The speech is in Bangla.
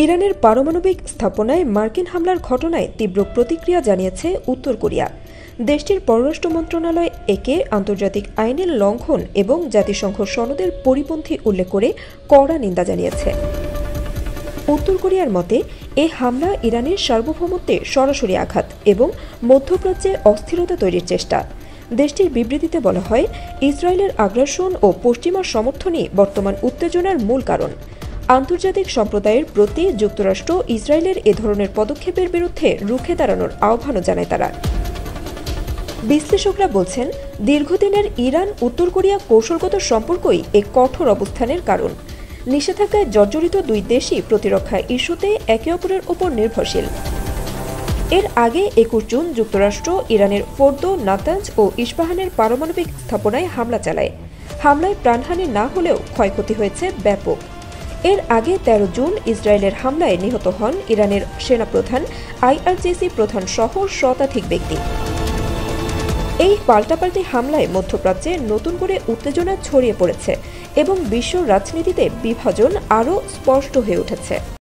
ইরানের পারমাণবিক স্থাপনায় মার্কিন হামলার ঘটনায় তীব্র প্রতিক্রিয়া জানিয়েছে উত্তর কোরিয়া। দেশটির পররাষ্ট্র মন্ত্রণালয় একে আন্তর্জাতিক আইনের লঙ্ঘন এবং জাতিসংঘ সনদের পরিপন্থী উল্লেখ করে কড়া নিন্দা জানিয়েছে। উত্তর কোরিয়ার মতে এ হামলা ইরানের সার্বভৌমত্বে সরাসরি আঘাত এবং মধ্যপ্রাচ্যে অস্থিরতা তৈরির চেষ্টা। দেশটির বিবৃতিতে বলা হয়, ইসরায়েলের আগ্রাসন ও পশ্চিমা সমর্থনই বর্তমান উত্তেজনার মূল কারণ। আন্তর্জাতিক সম্প্রদায়ের প্রতি যুক্তরাষ্ট্র ইসরায়েলের এ ধরনের পদক্ষেপের বিরুদ্ধে রুখে দাঁড়ানোর আহ্বানও জানায় তারা। বিশ্লেষকরা বলছেন, দীর্ঘদিনের ইরান উত্তর কোরিয়া কৌশলগত সম্পর্কই এ কঠোর অবস্থানের কারণ। নিষেধাজ্ঞায় জর্জরিত দুই দেশই প্রতিরক্ষা ইস্যুতে একে অপরের উপর নির্ভরশীল। এর আগে ২১ জুন যুক্তরাষ্ট্র ইরানের ফোর্দো, নাতাঞ্জ ও ইস্পাহানের পারমাণবিক স্থাপনায় হামলা চালায়। হামলায় প্রাণহানি না হলেও ক্ষয়ক্ষতি হয়েছে ব্যাপক। এর আগে ১৩ জুন ইসরায়েলের হামলায় নিহত হন ইরানের সেনাপ্রধান, আইআরজিসি প্রধান সহ শতাধিক ব্যক্তি। এই পাল্টাপাল্টি হামলায় মধ্যপ্রাচ্যে নতুন করে উত্তেজনা ছড়িয়ে পড়েছে এবং বিশ্ব রাজনীতিতে বিভাজন আরও স্পষ্ট হয়ে উঠেছে।